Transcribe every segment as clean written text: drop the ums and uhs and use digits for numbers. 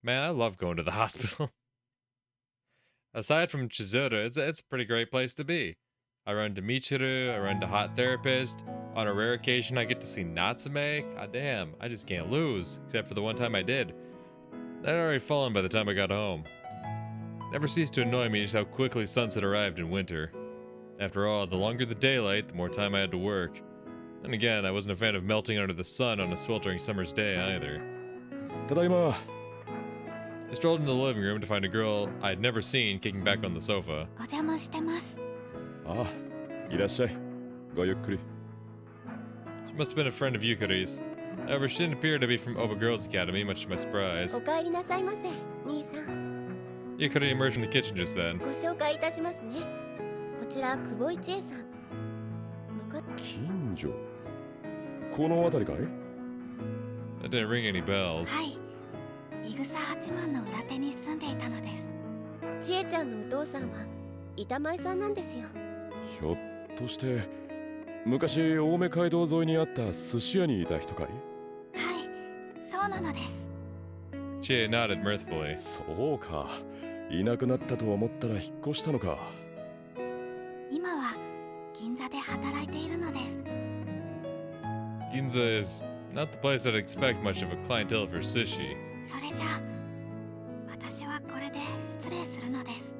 Man, I love going to the hospital. Aside from Chizuru, it's a pretty great place to be. I run to Michiru, I run to Hot Therapist. On a rare occasion, I get to see Natsume. God damn, I just can't lose, except for the one time I did. I'd already fallen by the time I got home. Never ceased to annoy me just how quickly sunset arrived in winter. After all, the longer the daylight, the more time I had to work. And again, I wasn't a fan of melting under the sun on a sweltering summer's day either. Tadaima. I strolled into the living room to find a girl I'd never seen kicking back on the sofa. お邪魔してます。ああ、いらっしゃい。ごゆっくり。 She must have been a friend of Yukari's. However, she didn't appear to be from Oba Girls Academy, much to my surprise. お帰りなさいませ、兄さん。 Yukari emerged from the kitchen just then. ご紹介いたしますね。こちら久保一恵さん。近所。この辺りかい？ That didn't ring any bells. はい。いぐさ八幡の裏手に住んでいたのです。千恵ちゃんのお父さんは板前さんなんですよ。ひょっとして昔青梅街道沿いにあった寿司屋にいた人かい？はい、そうなのです。 Chie nodded mirthfully. そうか。いなくなったと思ったら引っ越したのか。今は銀座で働いているのです。 Ginza is not the place I'd expect much of a clientele for sushi. それじゃあ、私はこれで失礼するのです。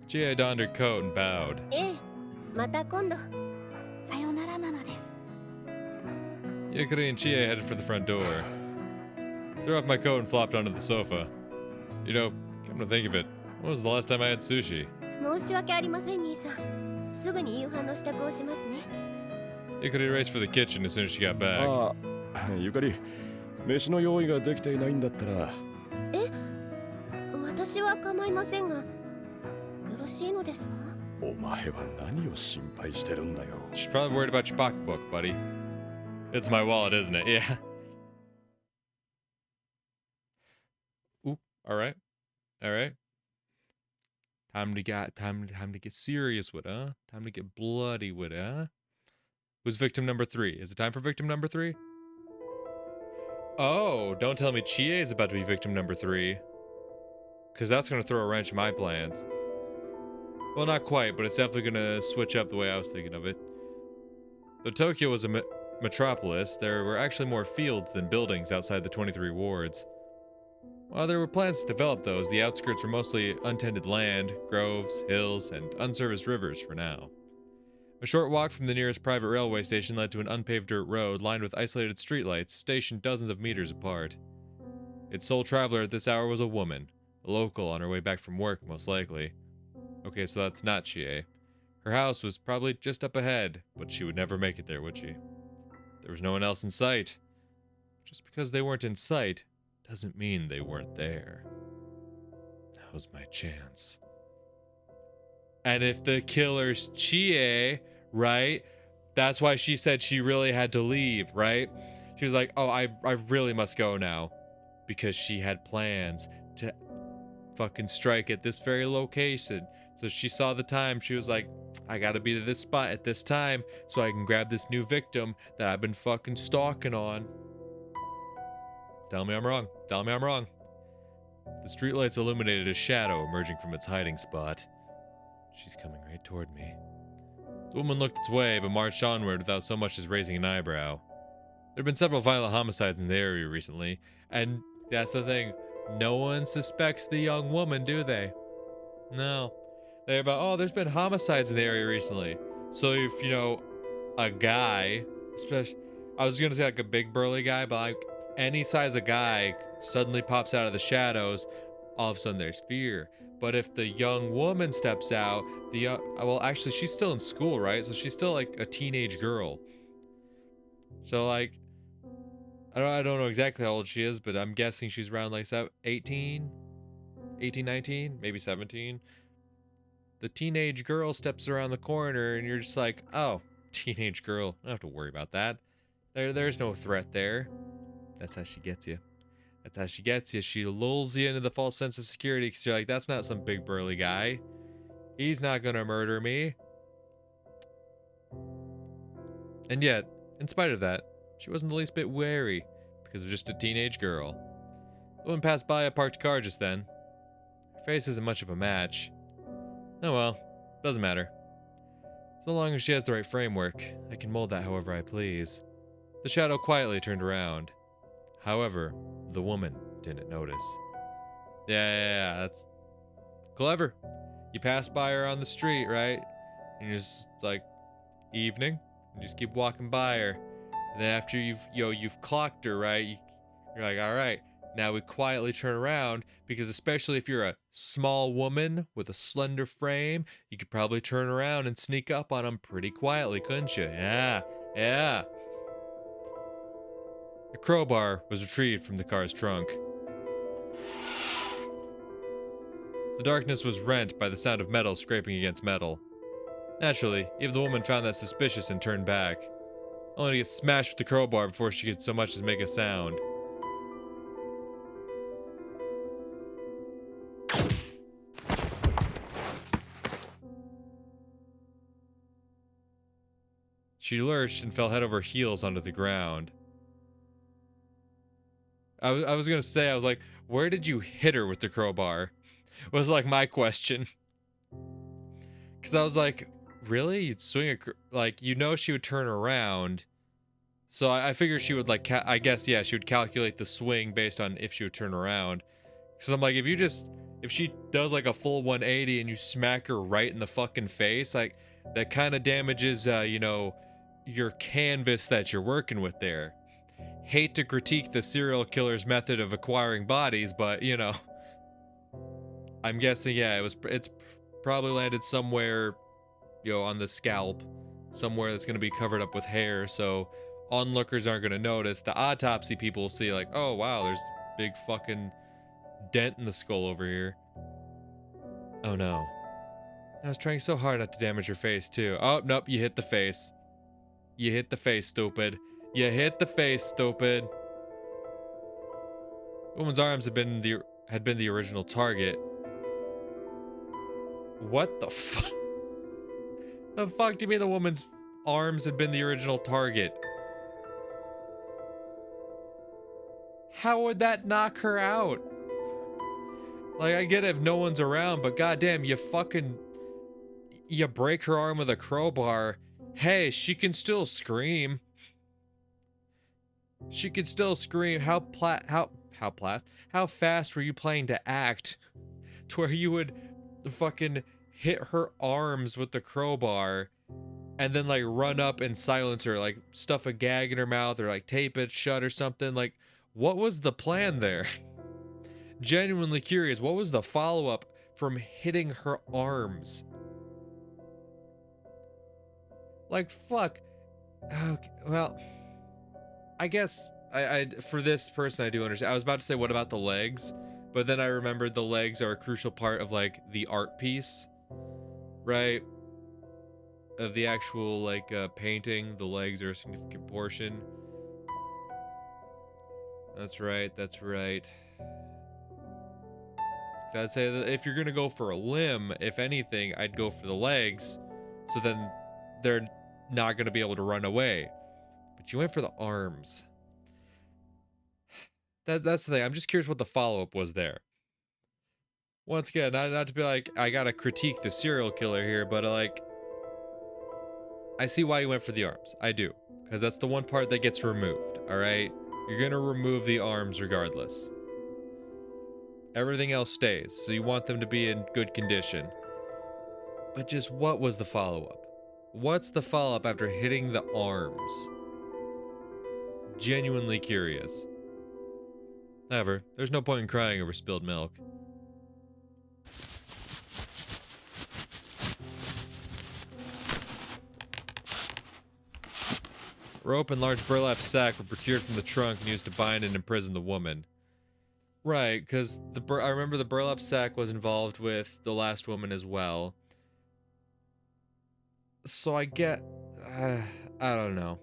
Chie donned her coat and bowed. ええ、また今度。さよならなのです。 Yukari and Chie headed for the front door. Threw off my coat and flopped onto the sofa. You know, come to think of it, when was the last time I had sushi? 申し訳ありません、兄さん。すぐに夕飯の支度をしますね。Yukari raced for the kitchen as soon as she got back. ああ、ゆかり、飯の用意ができていないんだったら。え、私は構いませんが、よろしいのですか？お前は何を心配してるんだよ。 She's probably worried about your pocketbook, buddy. It's my wallet, isn't it? Yeah. Ooh, all right. All right. Time to get serious with it, huh? Time to get bloody with it, huh? Who's victim number 3? Is it time for victim number 3? Oh, don't tell me Chie is about to be victim number 3. Because that's going to throw a wrench in my plans. Well, not quite, but it's definitely going to switch up the way I was thinking of it. Though Tokyo was a metropolis, there were actually more fields than buildings outside the 23 wards. While there were plans to develop those, the outskirts were mostly untended land, groves, hills, and unserviced rivers for now. A short walk from the nearest private railway station led to an unpaved dirt road lined with isolated streetlights stationed dozens of meters apart. Its sole traveler at this hour was a woman, a local on her way back from work, most likely. Okay, so that's not Chie. Her house was probably just up ahead, but she would never make it there, would she? There was no one else in sight. Just because they weren't in sight doesn't mean they weren't there. That was my chance. And if the killer's Chie, right? That's why she said she really had to leave, right? She was like, oh, I really must go now. Because she had plans to fucking strike at this very location. So she saw the time. She was like, I gotta be to this spot at this time so I can grab this new victim that I've been fucking stalking on. Tell me I'm wrong. Tell me I'm wrong. The streetlights illuminated a shadow emerging from its hiding spot. She's coming right toward me. The woman looked its way, but marched onward without so much as raising an eyebrow. There have been several violent homicides in the area recently, and that's the thing. No one suspects the young woman, do they? No. They're about, oh, there's been homicides in the area recently. So if, you know, a guy, especially, I was gonna say like a big burly guy, but like any size of guy suddenly pops out of the shadows, all of a sudden there's fear. But if the young woman steps out, well, actually, she's still in school, right? So she's still like a teenage girl. So like, I don't know exactly how old she is, but I'm guessing she's around like 18, 19, maybe 17. The teenage girl steps around the corner and you're just like, oh, teenage girl, I don't have to worry about that. There's no threat there. That's how she gets you. That's how she gets you. She lulls you into the false sense of security because you're like, that's not some big burly guy. He's not gonna murder me. And yet, in spite of that, she wasn't the least bit wary because of just a teenage girl. The woman passed by a parked car just then. Her face isn't much of a match. Oh well, doesn't matter. So long as she has the right framework, I can mold that however I please. The shadow quietly turned around. However, the woman didn't notice. Yeah, that's clever. You pass by her on the street, right? And you're just like, evening. You just keep walking by her. And then after you've clocked her, right? You're like, all right, now we quietly turn around, because especially if you're a small woman with a slender frame, you could probably turn around and sneak up on them pretty quietly, couldn't you? Yeah. A crowbar was retrieved from the car's trunk. The darkness was rent by the sound of metal scraping against metal. Naturally, even the woman found that suspicious and turned back, only to get smashed with the crowbar before she could so much as make a sound. She lurched and fell head over heels onto the ground. I was gonna say, I was like, where did you hit her with the crowbar? Was like my question. Because I was like, really? You'd swing a... Like, you know she would turn around. So I figured she would, like, I guess, yeah, she would calculate the swing based on if she would turn around. Because I'm like, if she does, like, a full 180 and you smack her right in the fucking face, like, that kind of damages, you know, your canvas that you're working with there. Hate to critique the serial killer's method of acquiring bodies, but, you know... I'm guessing, yeah, it's probably landed somewhere, you know, on the scalp, somewhere that's going to be covered up with hair, so onlookers aren't going to notice. The autopsy people will see, like, oh, wow, there's a big fucking dent in the skull over here. Oh, no. I was trying so hard not to damage your face, too. Oh, nope, you hit the face. You hit the face, stupid. You hit the face, stupid. The woman's arms had been the original target. What the fuck? The fuck do you mean the woman's arms had been the original target? How would that knock her out? Like, I get it if no one's around, but goddamn, you break her arm with a crowbar. Hey, she can still scream. She could still scream. How fast were you planning to act to where you would fucking hit her arms with the crowbar and then, like, run up and silence her, like stuff a gag in her mouth or like tape it shut or something? Like, what was the plan there? Genuinely curious, what was the follow-up from hitting her arms? Like, fuck. Okay, well, I guess I for this person I do understand. I was about to say, what about the legs? But then I remembered the legs are a crucial part of, like, the art piece, right? Of the actual, like, painting. The legs are a significant portion. That's right, that's right. I'd say that if you're gonna go for a limb, if anything, I'd go for the legs, so then they're not gonna be able to run away. But you went for the arms. That's the thing. I'm just curious what the follow-up was there. Once again, not to be like, I gotta critique the serial killer here, but like, I see why you went for the arms. I do. Because that's the one part that gets removed, alright? You're gonna remove the arms regardless. Everything else stays, so you want them to be in good condition. But just what was the follow-up? What's the follow-up after hitting the arms? Genuinely curious. However, there's no point in crying over spilled milk. A rope and large burlap sack were procured from the trunk and used to bind and imprison the woman. Right, because I remember the burlap sack was involved with the last woman as well. So I get... I don't know.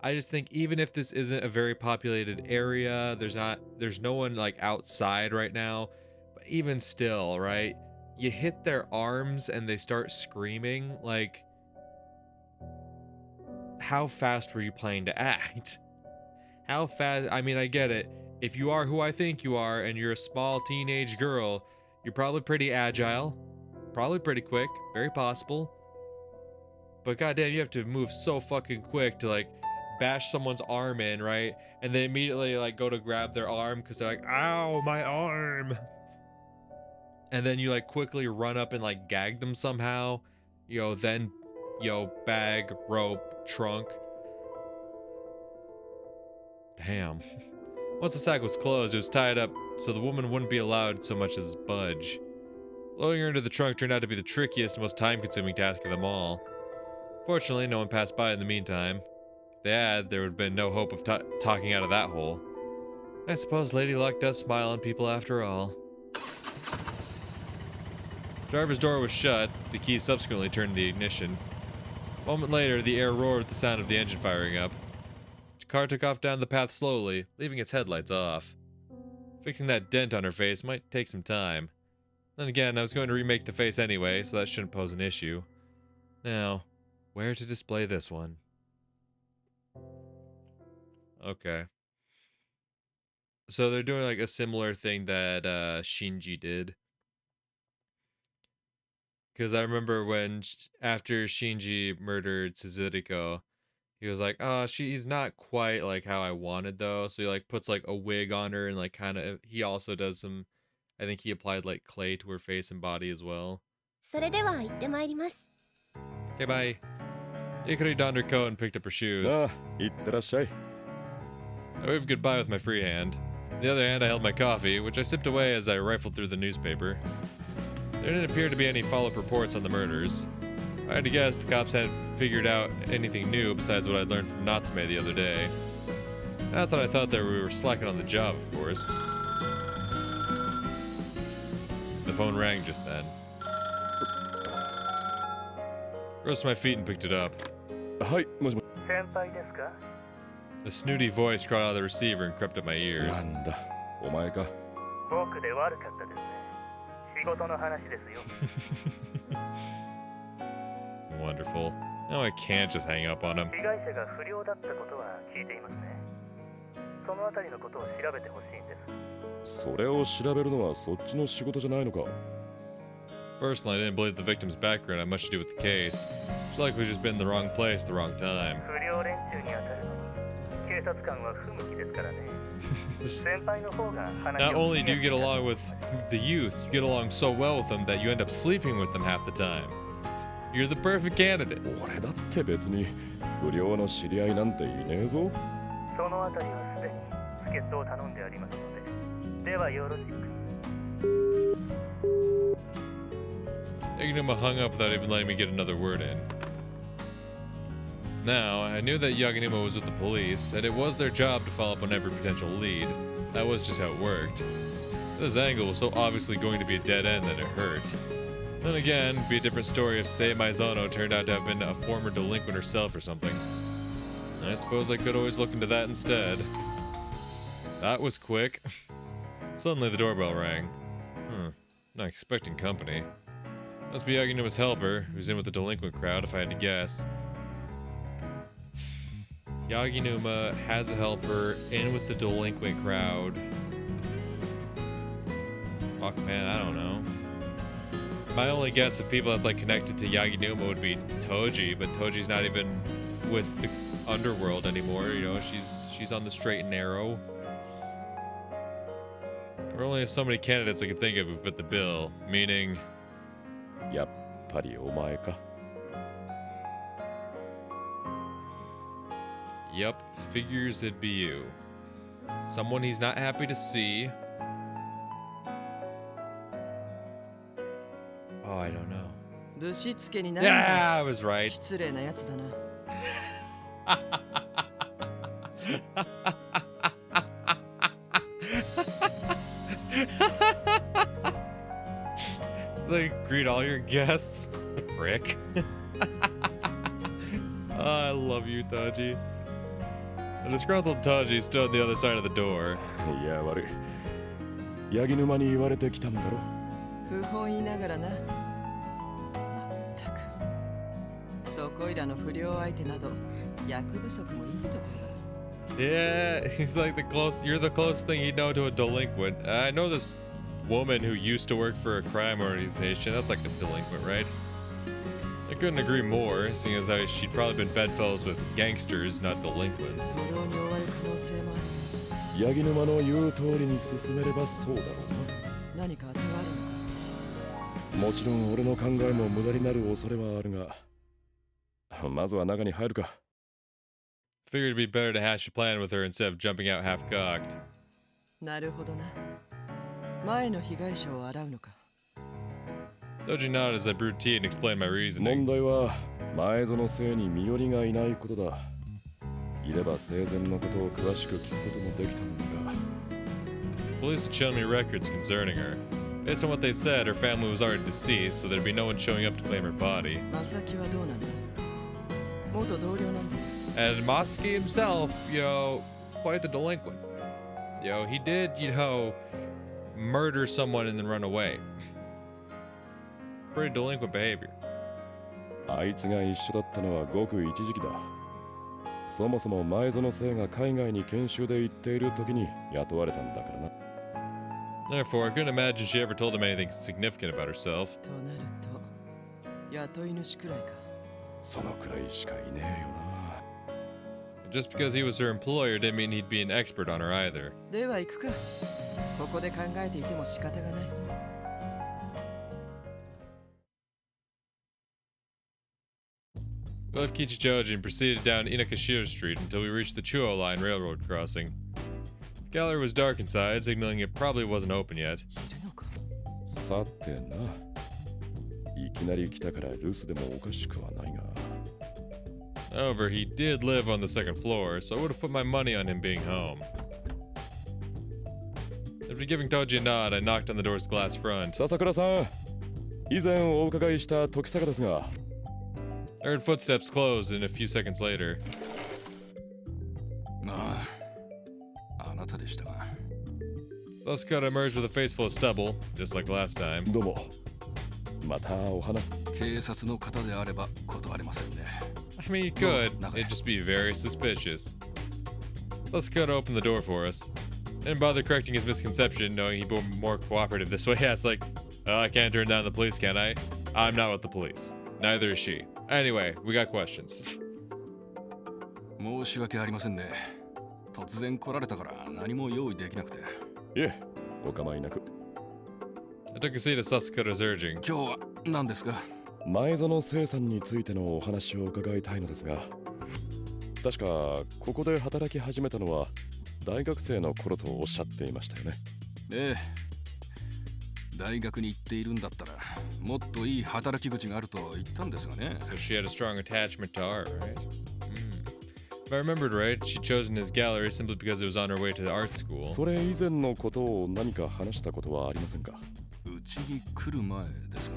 I just think even if this isn't a very populated area, there's no one, like, outside right now, but even still, right? You hit their arms and they start screaming, like, how fast were you planning to act? How fast? I mean, I get it. if you are who I think you are and you're a small teenage girl, you're probably pretty agile, probably pretty quick, very possible. But goddamn, you have to move so fucking quick to like bash someone's arm in, right? And they immediately like go to grab their arm because they're like, ow, my arm. And then you like quickly run up and like gag them somehow. Then, bag, rope, trunk. Damn. Once the sack was closed, it was tied up so the woman wouldn't be allowed so much as budge. Loading her into the trunk turned out to be the trickiest and most time-consuming task of them all. Fortunately, no one passed by in the meantime. If they had, there would have been no hope of talking out of that hole. I suppose Lady Luck does smile on people after all. Driver's door was shut. The key subsequently turned the ignition. A moment later, the air roared with the sound of the engine firing up. The car took off down the path slowly, leaving its headlights off. Fixing that dent on her face might take some time. Then again, I was going to remake the face anyway, so that shouldn't pose an issue. Now, where to display this one? Okay. So they're doing like a similar thing that Shinji did. Because I remember when, after Shinji murdered Suzuko, he was like, oh, she's not quite like how I wanted though. So he like puts like a wig on her and like kind of, he also does some, I think he applied like clay to her face and body as well. それでは行ってまいります。 Okay, bye. Ikari donned her coat and picked up her shoes. ああ、行ってらっしゃい。 I waved goodbye with my free hand. In the other hand, I held my coffee, which I sipped away as I rifled through the newspaper. There didn't appear to be any follow-up reports on the murders. I had to guess the cops hadn't figured out anything new besides what I'd learned from Natsume the other day. Not that I thought that we were slacking on the job, of course. The phone rang just then. Rose to my feet and picked it up. はい、もしも。先輩ですか? A snooty voice crawled out of the receiver and crept up my ears. なんだ、お前か。僕で悪かったですね。仕事の話ですよ。Wonderful. No, I can't just hang up on him. 被害者が不良だったことは聞いていますね。そのあたりのことを調べてほしいんです。それを調べるのはそっちの仕事じゃないのか。 Personally, I didn't believe the victim's background had much to do with the case. It's like we've just been in the wrong place at the wrong time. 不良連中に当たるのに警察官は不向きですからね。先輩の方が話 Not を only do you get along with the youth, you get along so well with them that you end up sleeping with them half the time. You're the perfect candidate. 俺だって別に不良の知り合いなんていねえぞ。そのあたりはすでに助っ人を頼んでありますので。ではよろしく。 Yaginuma hung up without even letting me get another word in. Now, I knew that Yaginuma was with the police, and it was their job to follow up on every potential lead. That was just how it worked. This angle was so obviously going to be a dead end that it hurt. Then again, it'd be a different story if Sei Maizono turned out to have been a former delinquent herself or something. I suppose I could always look into that instead. That was quick. Suddenly the doorbell rang. Not expecting company. Must be Yaginuma's helper, who's in with the delinquent crowd if I had to guess. Yaginuma has a helper in with the delinquent crowd. Fuck, man, I don't know. My only guess of people that's like connected to Yaginuma would be Toji, but Toji's not even with the underworld anymore. You know, she's on the straight and narrow. There are only so many candidates I can think of who fit the bill, meaning... やっぱりお前か。 Yep, figures it'd be you. Someone he's not happy to see. Oh, I don't know. ぶしつけになるんだ。 Yeah, I was right. 失礼なやつだな。They greet all your guests. Prick. Oh, I love you, Taji. A disgruntled Taji stood on the other side of the door. いや悪い。ヤギ沼に言われてきたんだろ。不本意ながらな。まったく。そこいらの不良相手など役不足もいいところだ。Yeah, he's like you're the closest thing he'd know to a delinquent. I know this woman who used to work for a crime organization. That's like a delinquent, right? I couldn't agree more, seeing as how she'd probably been bedfellows with gangsters, not delinquents. 無道に終わる可能性もある。ヤギ沼の言う通りに進めればそうだろう何か当てはあるのか。な。もちろん俺の考えも無駄になる恐れはあるが、まずは中に入るか。Figured it'd be better to hash a plan with her instead of jumping out half-cocked. なるほどな。前の被害者を洗うのか。Doji nodded as I brewed tea and explained my 問 reasoning. 題は前園せいに身寄りがいないことだ。いれば生前のことを詳しく聞くこともできたのだが。Police had shown me records concerning her. Based on what they said, her family was already deceased, so there'd be no one showing up to claim her body. マサキはどうなんだ。元同僚なんだ。And Mosky himself, quite the delinquent. He did, murder someone and then run away. Pretty delinquent behavior. あいつが一緒だったのはごく一時期だ。そもそも前園せいが海外に研修で行っている時に雇われたんだからな。Therefore, I couldn't imagine she ever told him anything significant about herself. となると、雇い主くらいか。そのくらいしかいねえよな。Just because he was her employer didn't mean he'd be an expert on her either. では行くか。ここで考えていても仕方がない。We left Kichichoji and proceeded down Inakashira Street until we reached the Chuo Line railroad crossing. The gallery was dark inside, signaling it probably wasn't open yet. いるのか。さてな。いきなり来たから留守でもおかしくはないが。However, he did live on the second floor, so I would have put my money on him being home. After giving Toji a nod, I knocked on the door's glass front. 笹倉さん、以前お伺いした時坂ですが。I heard footsteps close, and a few seconds later, ああ、あなたでしたが。Sasuke emerged with a face full of stubble, just like last time. どうも。またお話。警察の方であれば断れませんね。I mean, you could, it'd just be very suspicious. Sasuke opened the door for us. Didn't bother correcting his misconception, knowing he'd be more cooperative this way. Yeah, it's like, oh, I can't turn down the police, can I? I'm not with the police. Neither is she. Anyway, we got questions. 申し訳ありませんね。突然来られたから何も用意できなくて。いえ、お構いなく。I took a seat at Sasuke's urging. 今日は何ですか？前園せいさんについてのお話を伺いたいのですが、確かここで働き始めたのは大学生の頃とおっしゃっていましたよね。ええ。大学に行っているんだったらもっといい働き口があると言ったんですがね。So she had a strong attachment to art, right? If I remembered right, she'd chosen his gallery simply because it was on her way to the art school. それ以前のことを何か話したことはありませんか？うちに来る前ですか？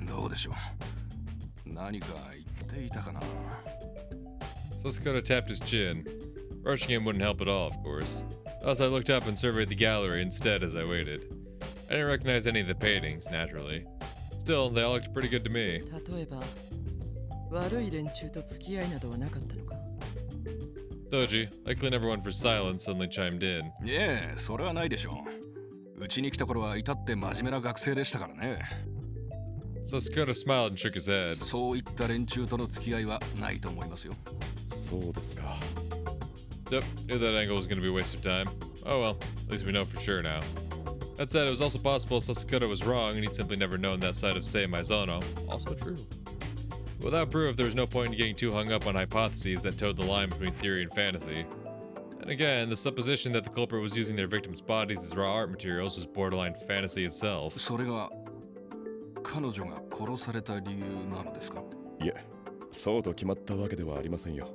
どうでしょう。何か言っていたかな。Sasuke tapped his chin. Rushing him wouldn't help at all, of course. Thus, I looked up and surveyed the gallery instead as I waited. I didn't recognize any of the paintings, naturally. Still, they all looked pretty good to me. 例えば、悪い連中と付き合いなどはなかったのか。Doji, likely never one for silence, suddenly chimed in. いえ、それはないでしょう。うちに来た頃は至って真面目な学生でしたからね。Sasuke smiled and shook his head. そういった連中との付き合いはないと思いますよ。そうですか。Yep, knew that angle was going to be a waste of time. Oh well, at least we know for sure now. That said, it was also possible Sasuke was wrong and he'd simply never known that side of Sei Maizono. Also true. Without proof, there was no point in getting too hung up on hypotheses that towed the line between theory and fantasy. And again, the supposition that the culprit was using their victims' bodies as raw art materials was borderline fantasy itself. それが彼女が殺された理由なのですか？いえ、そうと決まったわけではありませんよ。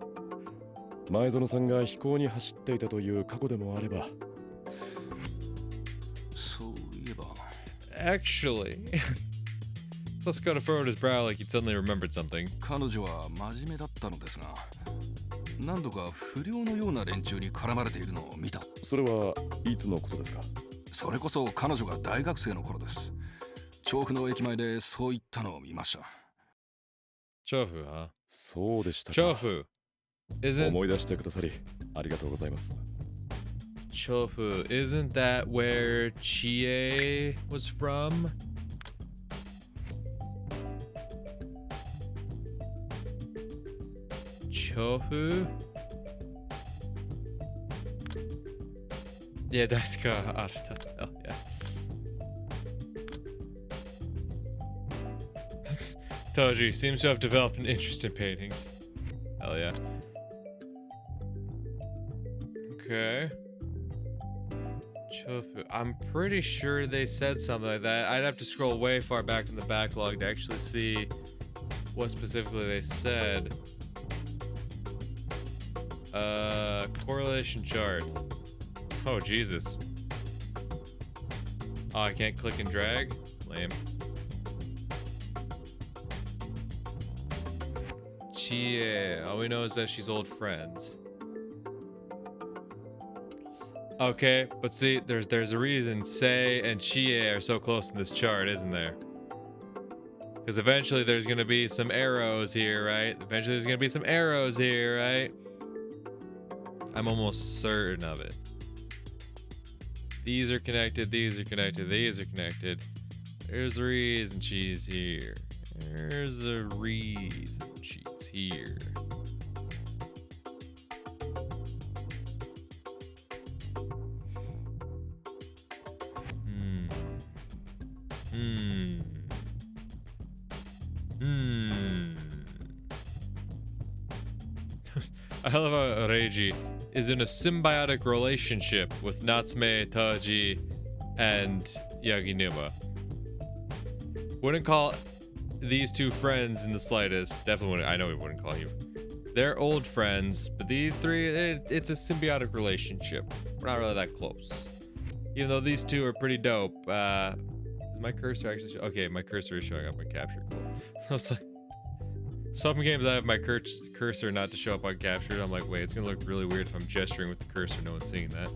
前園さんが飛行に走っていたという過去でもあれば。そういえば。Actually, Sasuke furrowed his brow like he'd suddenly remembered something. 彼女は真面目だったのですが、何度か不良のような連中に絡まれているのを見た。それはいつのことですか？それこそ彼女が大学生の頃です。調布の駅前でそういったのを見ました。Chofu, huh? そうでしたか。Chofu. Isn't 思い出してくださりありがとうございます。 Chofu, isn't that where Chie was from? Chofu? Yeah, that's Arata. Oh, yeah. Toji seems to have developed an interest in paintings. Hell yeah. Okay. Chofu. I'm pretty sure they said something like that. I'd have to scroll way far back in the backlog to actually see what specifically they said. Correlation chart. Oh, Jesus. Oh, I can't click and drag? Lame. Chie. All we know is that she's old friends. Okay, but see, there's a reason Sei and Chie are so close in this chart, isn't there? Because eventually there's gonna be some arrows here, right? Eventually there's gonna be some arrows here, right? I'm almost certain of it. These are connected, these are connected, these are connected. There's a reason she's here. There's a reason she's here. I love how Reiji is in a symbiotic relationship with Natsume, Taji, and Yaginuma. Wouldn't call these two friends in the slightest. Definitely wouldn't. I know we wouldn't call you. They're old friends, but these three, it's a symbiotic relationship. We're not really that close. Even though these two are pretty dope. Is my cursor actually okay, my cursor is showing up on capture. Cool. I was like, some games I have my cursor not to show up on captured. I'm like, wait, it's gonna look really weird if I'm gesturing with the cursor. No one's seeing that.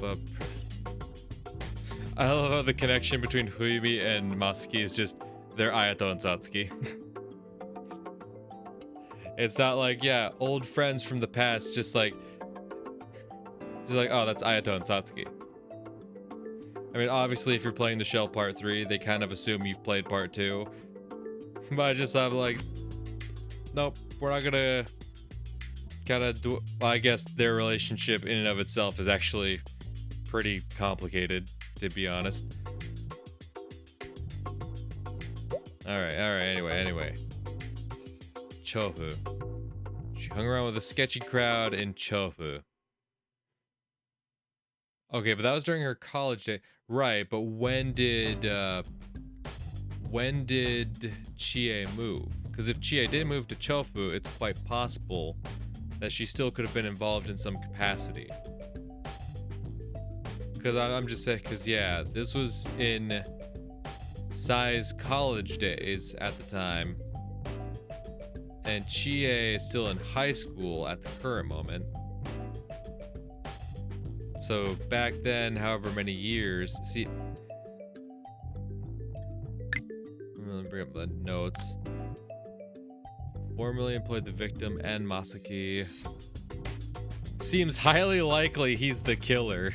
But I love how the connection between Fuyumi and Masaki is just they're Ayato and Satsuki. It's not like, yeah, old friends from the past, just like, oh, that's Ayato and Satsuki. I mean, obviously, if you're playing the Shell Part 3, they kind of assume you've played Part 2. But I just have like, nope, we're not gonna gotta do. Well, I guess their relationship in and of itself is actually pretty complicated, to be honest. Alright, anyway. Chofu. She hung around with a sketchy crowd in Chofu. Okay, but that was during her college day. Right, but when did Chie move? Because if Chie did move to Chofu, it's quite possible that she still could have been involved in some capacity. Because I'm just saying, because yeah, this was in Sai's college days at the time. And Chie is still in high school at the current moment. So back then, however many years, see, I'm gonna bring up the notes. Formerly employed the victim and Masaki. Seems highly likely he's the killer.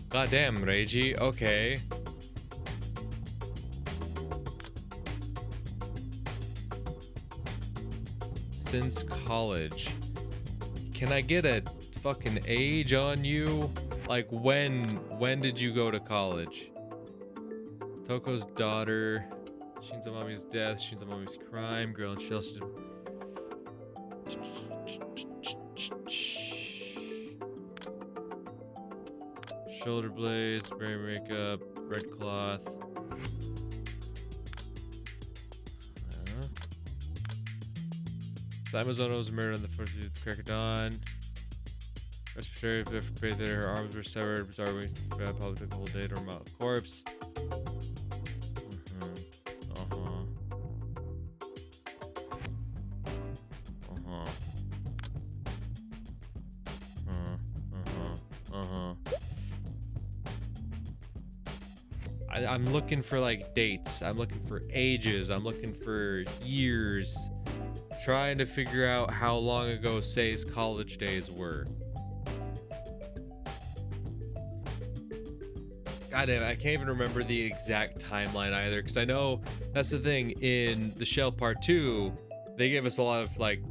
Goddamn, Reiji, okay. Since college. Can I get a fucking age on you? Like when did you go to college? Toko's daughter. Shinzamami's death. Shinzamami's crime. Girl in shell. Shoulder blades, spray makeup, red cloth. Saimazono was murdered on the first day of the crack of dawn. Respiratory paid that her arms were severed. Bizarre wings probably took the whole day to remount the corpse. I'm looking for like dates. I'm looking for ages. I'm looking for years. Trying to figure out how long ago Sei's college days were. God damn, I can't even remember the exact timeline either, because I know that's the thing. In the Shell Part 2, they gave us a lot of like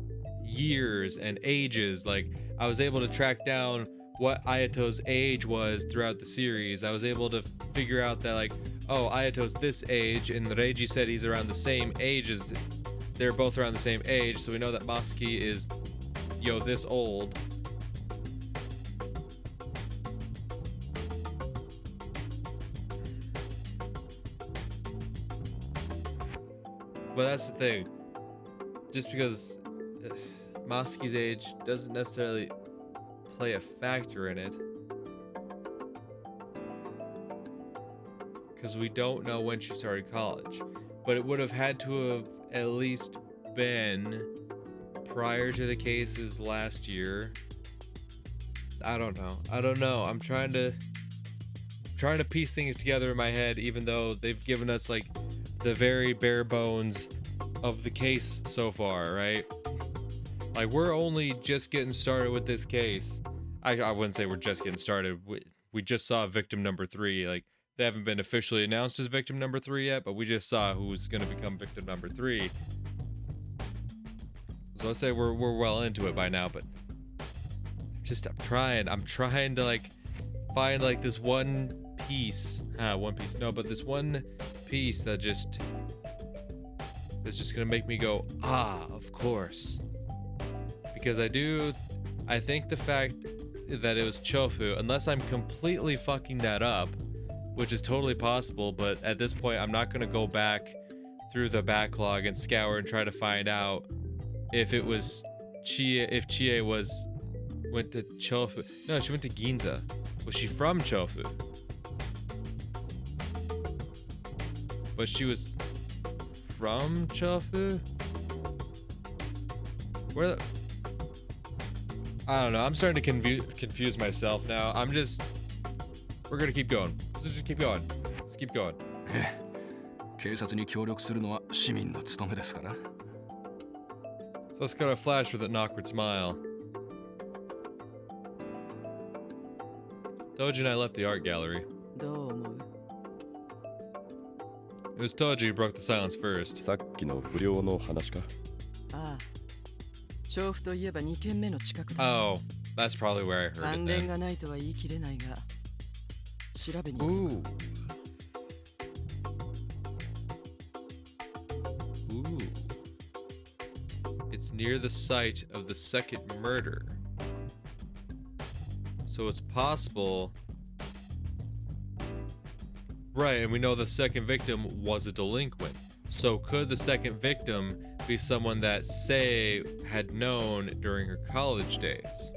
years and ages. Like, I was able to track down what Ayato's age was throughout the series. I was able to figure out that, like, oh, Ayato's this age, and Reiji said he's around the same age as... They're both around the same age, so we know that Masaki is, this old. But that's the thing. Just because Masaki's age doesn't necessarily play a factor in it, because we don't know when she started college. But it would have had to have at least been prior to the cases last year. I don't know. I'm trying to piece things together in my head, even though they've given us like the very bare bones of the case so far, right? Like, we're only just getting started with this case. I wouldn't say we're just getting started. We just saw victim number 3. Like, they haven't been officially announced as victim number 3 yet, but we just saw who's going to become victim number 3. So let's say we're well into it by now, but I'm trying to like find like this one piece. This one piece that's just gonna make me go, of course. Because I think the fact that it was Chofu, unless I'm completely fucking that up, which is totally possible, but at this point I'm not gonna go back through the backlog and scour and try to find out if it was Chie went to Chofu. No, she went to Ginza. Was she from Chofu? But she was from Chofu? Where the... I don't know. I'm starting to confuse myself now. We're gonna keep going. Let's just keep going. Let's keep going. 警察に協力するのは市民の務めですから。 So let's go to Flash with an awkward smile. Toji and I left the art gallery. どう思う? It was Toji who broke the silence first. さっきの不良の話か? ああ。調布といえば2軒目の近くだ。 Oh, that's probably where I heard 関 it 連 then. がないとは言い切れないが、調べに。 Ooh. Ooh. It's near the site of the second murder. So it's possible... Right, and we know the second victim was a delinquent. So could the second victim be someone that Sei had known during her college days?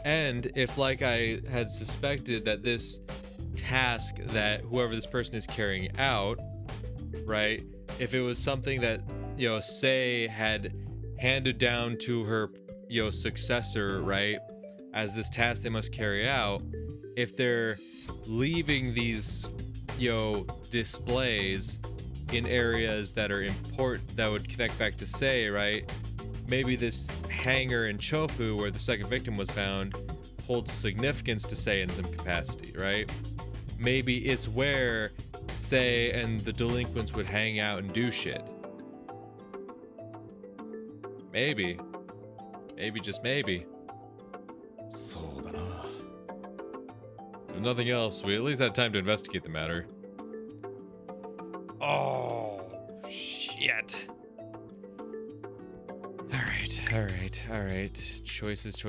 And if, like I had suspected, that this task that whoever this person is carrying out, right, if it was something that, Sei had handed down to her, successor, right, as this task they must carry out, if they're leaving these, displays in areas that are important, that would connect back to Sei, right, maybe this hangar in Chofu where the second victim was found holds significance to Sei in some capacity, right? Maybe it's where Sei and the delinquents would hang out and do shit. Maybe. Maybe, just maybe. そうだな. If nothing else, we at least had time to investigate the matter. Oh, shit. Alright. Choices.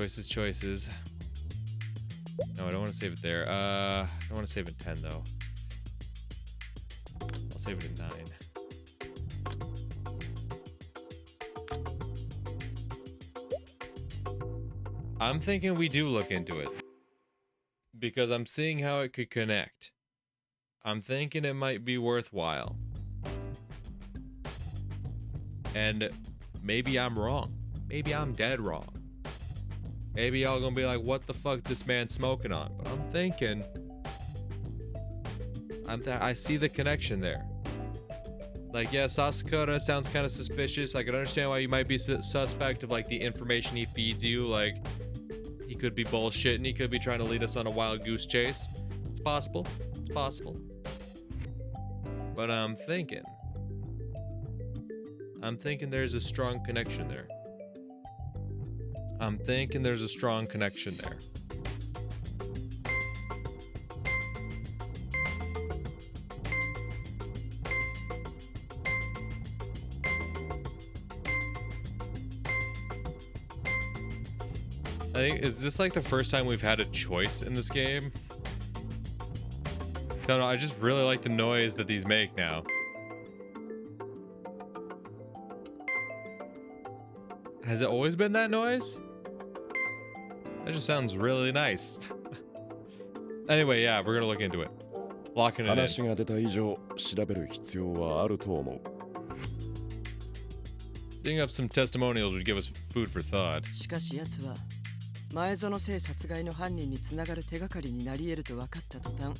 No, I don't want to save it there. I don't want to save it 10, though. I'll save it at 9. I'm thinking we do look into it. Because I'm seeing how it could connect. I'm thinking it might be worthwhile. And maybe I'm wrong. Maybe I'm dead wrong. Maybe y'all gonna be like, what the fuck this man smoking on? But I'm thinking, I see the connection there. Like, yeah, Sasakura sounds kind of suspicious. I can understand why you might be suspect of like the information he feeds you. Like, he could be bullshitting. He could be trying to lead us on a wild goose chase. It's possible. It's possible. But I'm thinking there's a strong connection there. I'm thinking there's a strong connection there. Is this like the first time we've had a choice in this game? So no, I just really like the noise that these make now. Has it always been that noise? That just sounds really nice. Anyway, yeah, we're gonna look into it. Locking it in. 話が出た以上、調べる必要はあると思う。 Digging up some testimonials would give us food for thought. しかし奴は前園聖殺害の犯人につながる手がかりになり得ると分かった途端、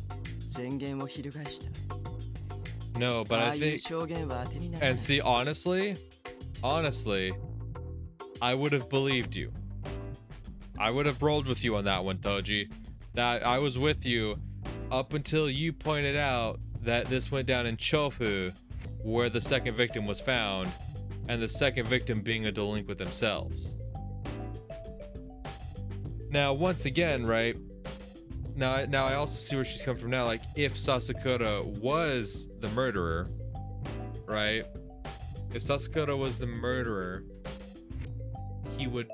前言を翻した。 No, but I think, 証言は当てにならない。 and see, honestly, I would have believed you. I would have rolled with you on that one, Toji. That I was with you up until you pointed out that this went down in Chofu, where the second victim was found, and the second victim being a delinquent themselves. Now, once again, right? Now I also see where she's come from now. Like, if Sasakura was the murderer, right? If Sasakura was the murderer, he would...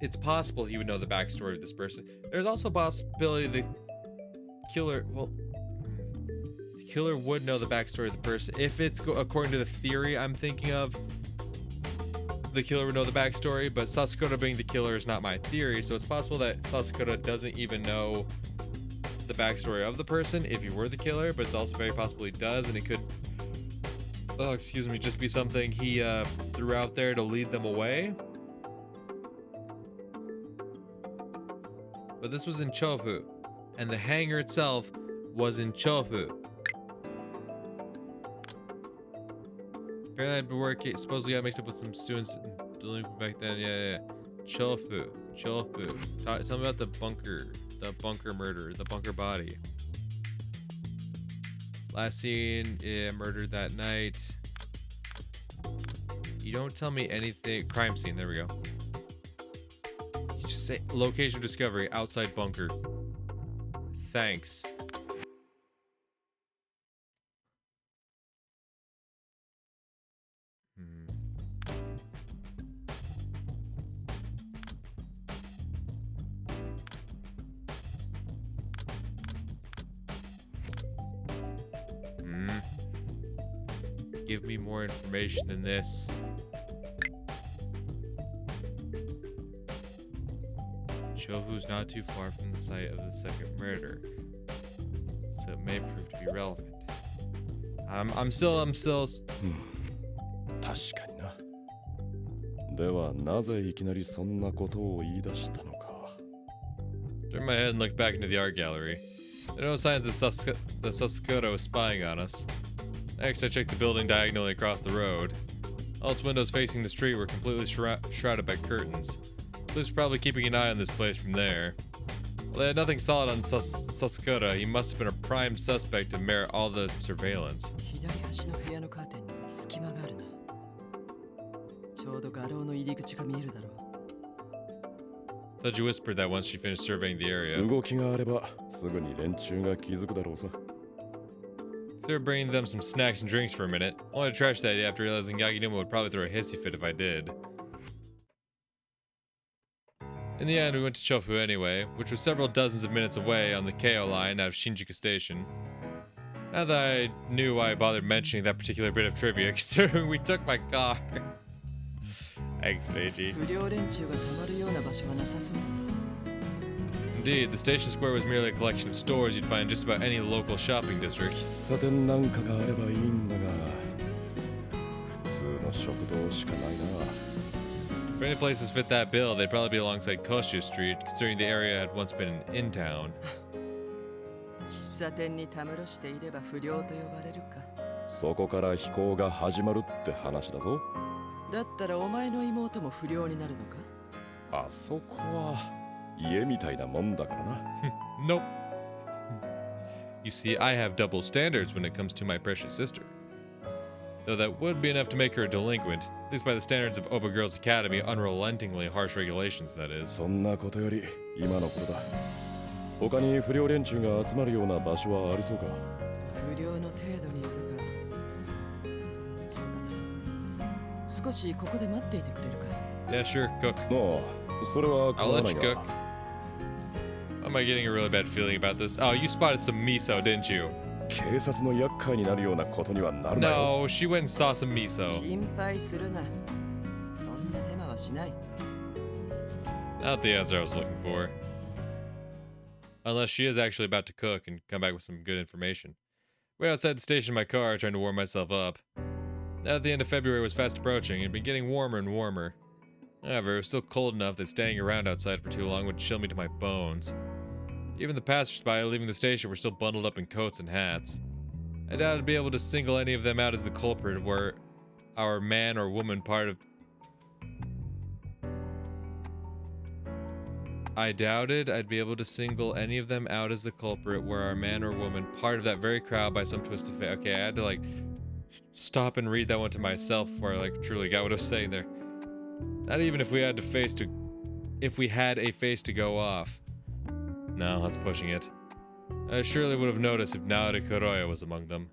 it's possible he would know the backstory of this person. There's also a possibility the killer... Well, the killer would know the backstory of the person. If it's according to the theory I'm thinking of, the killer would know the backstory, but Sasakura being the killer is not my theory, so it's possible that Sasakura doesn't even know the backstory of the person if he were the killer, but it's also very possible he does, and it could, oh, excuse me, just be something he threw out there to lead them away. But this was in Chofu, and the hangar itself was in Chofu. Apparently I'd been working, supposedly I mixed up with some students delinquent back then. Yeah. Chofu. Tell me about the bunker murder, the bunker body. Last seen, yeah, murdered that night. You don't tell me anything. Crime scene, there we go. You just say location of discovery, outside bunker. Thanks. Give me more information than this. Chofu's not too far from the site of the second murder, so it may prove to be relevant. I'm still. 確かにな。ではなぜいきなりそんなことを言い出したのか。 Turned my head and looked back into the art gallery. There are no signs that Sasakura was spying on us. Next, I checked the building diagonally across the road. All its windows facing the street were completely shrouded by curtains. Police were probably keeping an eye on this place from there. Well, they had nothing solid on Sasakura. He must have been a prime suspect to merit all the surveillance. 左端の部屋のカーテンに隙間があるな。ちょうど画廊の入り口が見えるだろう。 Thought you whispered that once she finished surveying the area. 動きがあればすぐに連中が気づくだろうさ。 They were bringing them some snacks and drinks for a minute. Only to trash that after realizing Yaginuma would probably throw a hissy fit if I did. In the end, we went to Chofu anyway, which was several dozens of minutes away on the Keio line out of Shinjuku Station. Not that I knew why I bothered mentioning that particular bit of trivia, considering we took my car. Thanks, Meiji. 不良連中がたまるような場所はなさそうだな。 Indeed, the station square was merely a collection of stores you'd find in just about any local shopping district. 喫茶店なんかがあればいいんだが、普通の食堂しかないな。If any places fit that bill, they'd probably be alongside Koshu Street, considering the area had once been in town. 喫茶店にたむろしていれば不良と呼ばれるか。そこから飛行が始まるって話だぞ。だったらお前の妹も不良になるのか？あそこは家みたいなもんだからな。Nope. You see, I have double standards when it comes to my precious sister. Though that would be enough to make her a delinquent, at least by the standards of Oba Girls Academy, unrelentingly harsh regulations, that is. そんなことより今の頃だ。他に不良連中が集まるような場所はありそうか？不良の程度によるが。そうだな。少しここで待っていてくれるか？ Yeah, sure, cook. ああ、それは I'll 構わ let ない you cook. が。Am I getting a really bad feeling about this? Oh, you spotted some miso, didn't you? 警察の厄介になるようなことにはなるなよ。 No, she went and saw some miso. 心配するな。そんなヘマはしない。Not the answer I was looking for. Unless she is actually about to cook and come back with some good information. Wait outside the station in my car, trying to warm myself up. Now that the end of February was fast approaching, it had been getting warmer and warmer. However, it was still cold enough that staying around outside for too long would chill me to my bones. Even the passersby leaving the station were still bundled up in coats and hats. I doubt I'd be able to single any of them out as the culprit were our man or woman part of... I doubted I'd be able to single any of them out as the culprit were our man or woman part of that very crowd by some twist of fate. Okay, I had to like stop and read that one to myself before I like truly got what I was saying there. Not even if we had a face to go off. No, that's pushing it. I surely would have noticed if Naoto Kuroya was among them.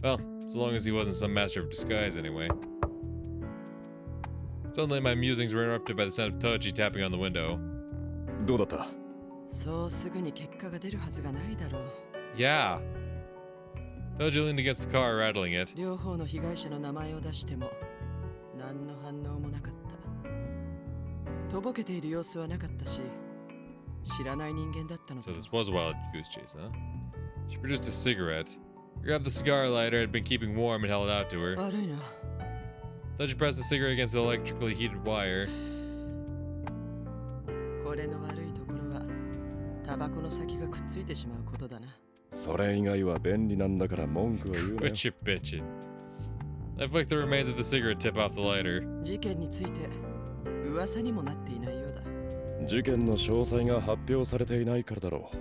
Well, so long as he wasn't some master of disguise anyway. Suddenly my musings were interrupted by the sound of Toji tapping on the window. どうだった？そうすぐに結果が出るはずがないだろう。Yeah. Toji leaned against the car, rattling it. 両方の被害者の名前を出しても何の反応もなかった。とぼけている様子はなかったし、知らない人間だったのだ So this was a wild goose chase, huh? She produced a cigarette, grabbed the cigar lighter it had been keeping warm and held it out to her. 悪いな。 Toji pressed the cigarette against the electrically heated wire. これの悪いところはタバコの先がくっついてしまうことだな。それ以外は便利なんだから文句は言うなよ。 What you bitchin'? I flicked the remains of the cigarette tip off the lighter. 事件について噂にもなっていないようだ。事件の詳細が発表されていないからだろう。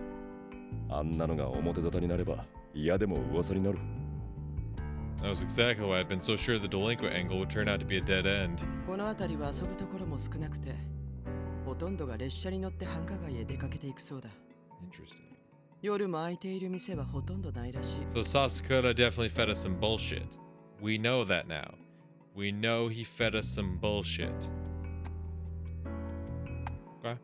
あんなのが表沙汰になれば嫌でも噂になる。 That was exactly why I'd been so sure the delinquent angle would turn out to be a dead end. この辺りは遊ぶところも少なくて、ほとんどが列車に乗って繁華街へ出かけていくそうだ。 Interesting. 夜も開いている店はほとんどないらしい。 So Sasakura definitely fed us some bullshit. We know that now. We know he fed us some bullshit. Okay.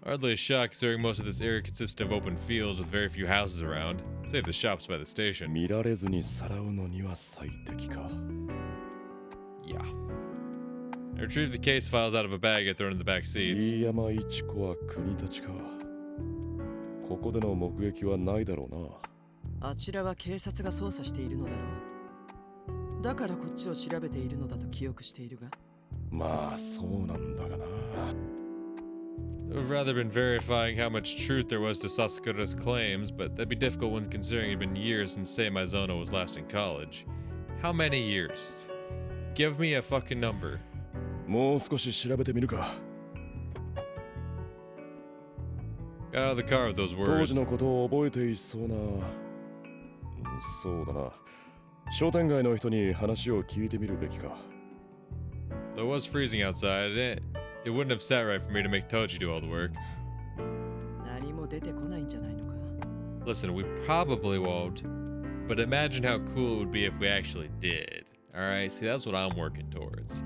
Hardly a shock considering most of this area consisted of open fields with very few houses around, save the shops by the station. 見られずにさらうのには最適か。 Yeah. I retrieved the case files out of a bag I'd thrown in the back seats. 飯山一子は国立か。ここでの目撃はないだろうな。あちらは警察が捜査しているのだろう。だからこっちを調べているのだと記憶しているが。まあそうなんだがな。 It would have rather been verifying how much truth there was to Sasakura's claims, but that'd be difficult when considering it had been years since Seimazono was last in college. How many years? Give me a fucking number. もう少し調べてみるか。 Got out of the car with those 当 words. 時のことを覚えていそうな。そうだな。商店街の人に話を聞いてみるべきか。 Though it was freezing outside, it wouldn't have sat right for me to make Toji do all the work. 何も出てこないんじゃないのか。 Listen, we probably won't, but imagine how cool it would be if we actually did. Alright, see, that's what I'm working towards.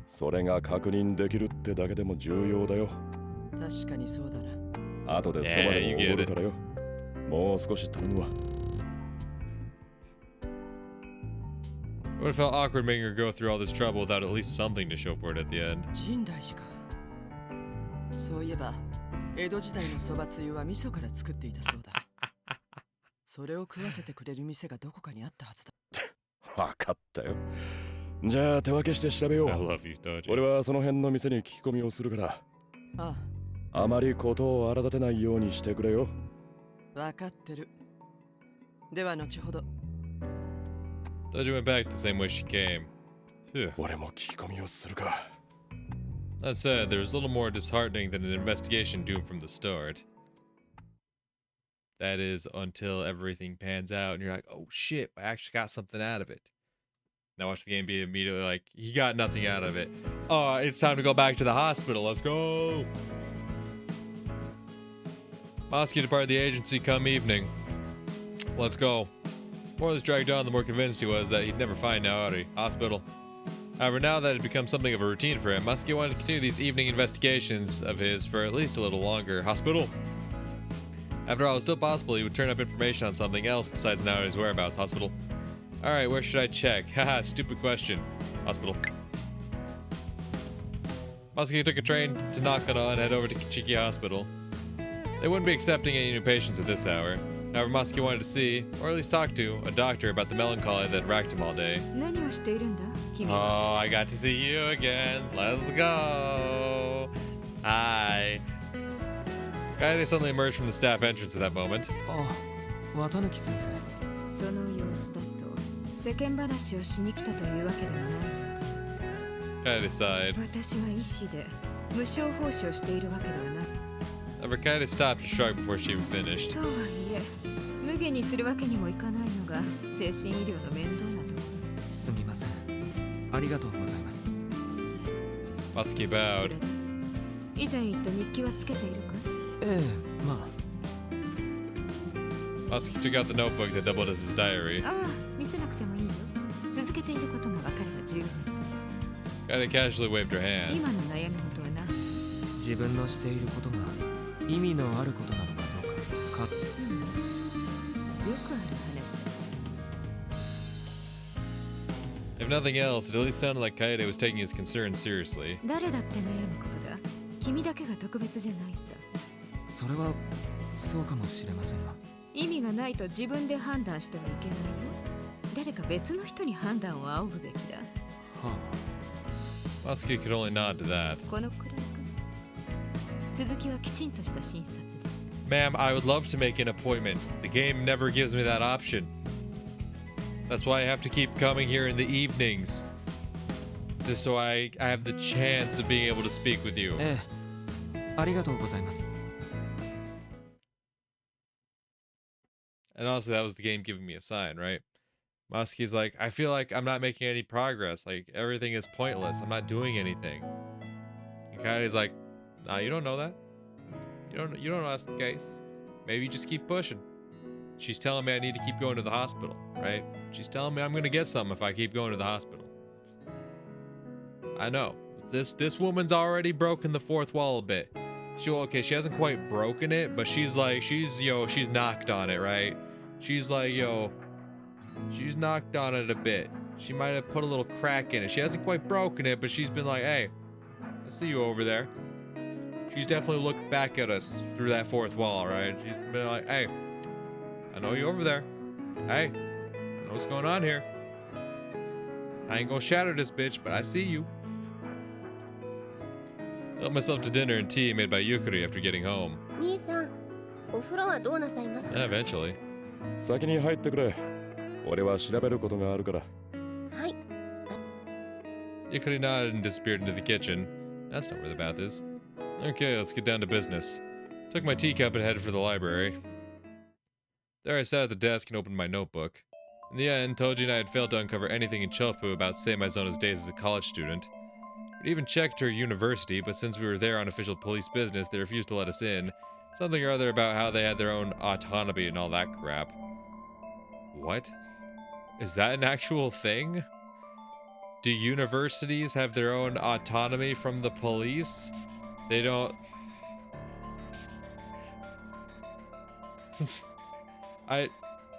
それが確認できるってだけでも重要だよ。確かにそうだな。後でそばでもおごるからよ。もう少し頼むわ。 It would have felt awkward making her go through all this trouble without at least something to show for it at the end. 深大寺か。そういえば、江戸時代のそばつゆは味噌から作っていたそうだ。それを食わせてくれる店がどこかにあったはずだ。わかったよ。じゃあ手分けして調べよ I う。 love you, Doji. 俺はその辺の店に聞き込みをするから、ああまりことを荒立てないようにしてくれよ。あ、わかってる。では後ほど。 Doji went back the same way she came. Phew. 俺も聞き込みをするか。 That said, there was little more disheartening than an investigation doomed from the start. That is until everything pans out and you're like, oh shit, I actually got something out of it. Now watch the game be immediately like, he got nothing out of it. Oh, it's time to go back to the hospital. Let's go. Mosky departed the agency come evening. Let's go. The more this dragged on, the more convinced he was that he'd never find Naori. Hospital. However, now that it had become something of a routine for him, Muskie wanted to continue these evening investigations of his for at least a little longer. Hospital. After all, it was still possible he would turn up information on something else besides Naori's whereabouts. Hospital. Alright, where should I check? Haha, stupid question. Hospital. Muskie took a train to Nakano and head over to Kichiki Hospital. They wouldn't be accepting any new patients at this hour. However, Muskie wanted to see, or at least talk to, a doctor about the melancholy that racked him all day. 何をしているんだ君は。 Oh, I got to see you again. Let's go. Hi. Kaede suddenly emerged from the staff entrance at that moment. あ、綿貫先生。その様子だと世間話をしに来たというわけではない。 Kaede sighed. 私は医師で無償報酬しているわけではない。 However, Kaede stopped to shrug before she even finished. とはいえ、無限にするわけにもいかないのが精神医療の面倒なところ。すみません。ありがとうございます。 Muskie そ bowed. れで、以前言った日記はつけているか？ええ、まあ。 Muskie took out the notebook that doubled as his diary. ああ、見せなくてもいいよ。続けていることが分かれば十分。 Kaede casually waved her hand. 今の悩み事はな。自分のしていることが意味のあることなのかどうか。よくある話だ。 If nothing else, it at least sounded like Kaede was taking his concerns seriously. 誰だって悩むことだ。君だけが特別じゃないさ。それはそうかもしれませんが。意味がないと自分で判断してはいけないよ。誰か別の人に判断を仰ぐべきだ。は Muskie could only nod to that. このくらいか。続きはきちんとした診察だ。 Ma'am, I would love to make an appointment. The game never gives me that option. That's why I have to keep coming here in the evenings. Just so I have the chance of being able to speak with you. ええ、ありがとうございます。 And honestly, that was the game giving me a sign, right? Muskie's like, I feel like I'm not making any progress. Like, everything is pointless. I'm not doing anything. And Kaede's like, nah, you don't know that. You don't know that's the case. Maybe you just keep pushing. She's telling me I need to keep going to the hospital, right? She's telling me I'm gonna get something if I keep going to the hospital. I know. This woman's already broken the fourth wall a bit. She hasn't quite broken it, but she's knocked on it, right? She's like, she's knocked on it a bit. She might have put a little crack in it. She hasn't quite broken it, but she's been like, hey, I see you over there. She's definitely looked back at us through that fourth wall, right? She's been like, hey, I know you over there. Hey, I know what's going on here. I ain't gonna shatter this bitch, but I see you. I helped myself to dinner and tea made by Yukari after getting home. 兄さん、お風呂はどうなさいますか？ Yeah, eventually. 先に入ってくれ。俺は調べることがあるから。はい。 Yukari nodded and disappeared into the kitchen. That's not where the bath is. Okay, let's get down to business. Took my teacup and headed for the library. There I sat at the desk and opened my notebook. In the end, Toji and I had failed to uncover anything in Chopu about Seimazona's days as a college student. We'd even checked her university, but since we were there on official police business, they refused to let us in. Something or other about how they had their own autonomy and all that crap. What? Is that an actual thing? Do universities have their own autonomy from the police? They don't...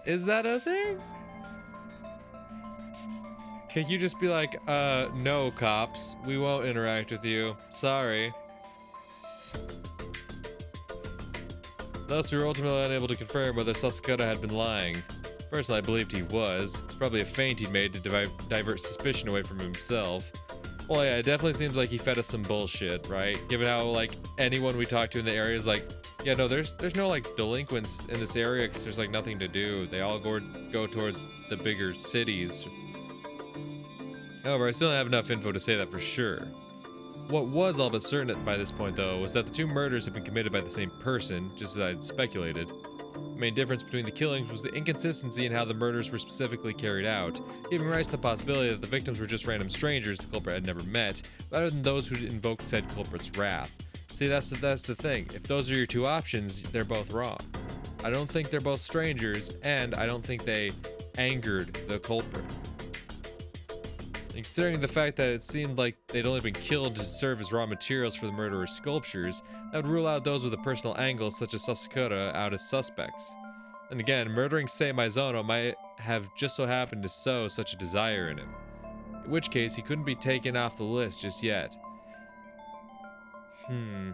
Is that a thing? Can you just be like, no, cops. We won't interact with you. Sorry. Thus, we were ultimately unable to confirm whether Sasakura had been lying. Personally, I believed he was. It's probably a feint he'd made to divert suspicion away from himself. Well, yeah, it definitely seems like he fed us some bullshit, right? Given how, like, anyone we talk to in the area is like, yeah, no, there's no, like, delinquents in this area because there's, like, nothing to do. They all go towards the bigger cities. However, I still don't have enough info to say that for sure. What was all but certain by this point, though, was that the two murders had been committed by the same person, just as I had speculated. The main difference between the killings was the inconsistency in how the murders were specifically carried out, giving rise to the possibility that the victims were just random strangers the culprit had never met, rather than those who invoked said culprit's wrath. See, that's the thing. If those are your two options, they're both wrong. I don't think they're both strangers, and I don't think they angered the culprit. Considering the fact that it seemed like they'd only been killed to serve as raw materials for the murderer's sculptures, that would rule out those with a personal angle such as Sasakura out as suspects. And again, murdering Sei Maizono might have just so happened to sow such a desire in him, in which case he couldn't be taken off the list just yet. And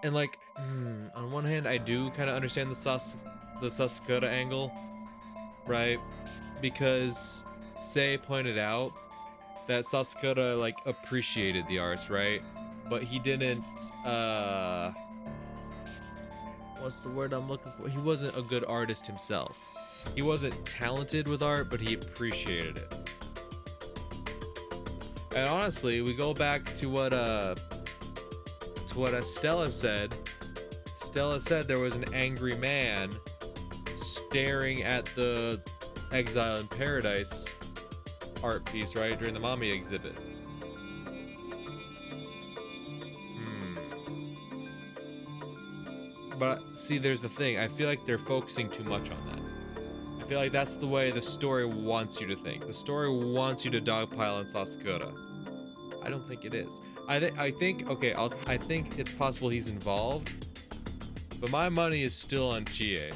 like, on one hand, I do kind of understand the Sasakura angle, right? Because Sei pointed out that Sasakura, like, appreciated the arts, right? But he didn't, what's the word I'm looking for? He wasn't a good artist himself. He wasn't talented with art, but he appreciated it. And honestly, we go back to what Stella said. Stella said there was an angry man staring at the Exile in Paradise art piece, right, during the Mami exhibit. But see, there's the thing. I feel like they're focusing too much on that. I feel like that's the way the story wants you to think. The story wants you to dogpile on Sasakura. I don't think it is. I think it's possible he's involved, but my money is still on Chie.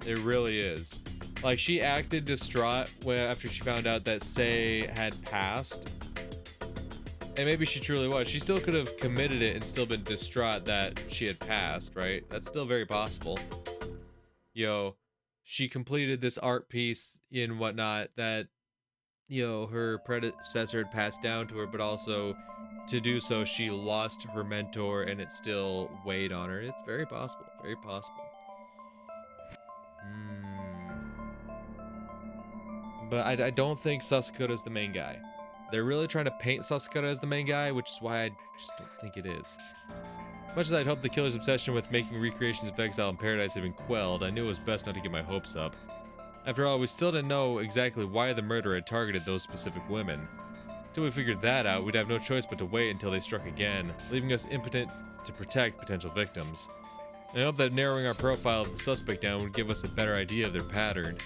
It really is. Like, she acted distraught after she found out that Sei had passed. And maybe she truly was. She still could have committed it and still been distraught that she had passed, right? That's still very possible. She completed this art piece and whatnot that, her predecessor had passed down to her, but also to do so, she lost her mentor and it still weighed on her. It's very possible. Very possible. But I don't think Sasakura is the main guy. They're really trying to paint Sasakura as the main guy, which is why I just don't think it is. Much as I'd hoped the killer's obsession with making recreations of Exile in Paradise had been quelled, I knew it was best not to get my hopes up. After all, we still didn't know exactly why the murderer had targeted those specific women. Until we figured that out, we'd have no choice but to wait until they struck again, leaving us impotent to protect potential victims. And I hope that narrowing our profile of the suspect down would give us a better idea of their pattern.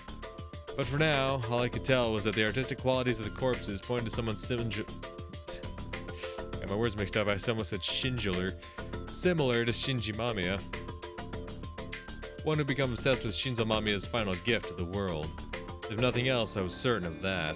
But for now, all I could tell was that the artistic qualities of the corpses pointed to someone got my words mixed up. I almost said Shinjuler. Similar to Shinji Mamiya. One who became obsessed with Shinzo Mamiya's final gift to the world. If nothing else, I was certain of that.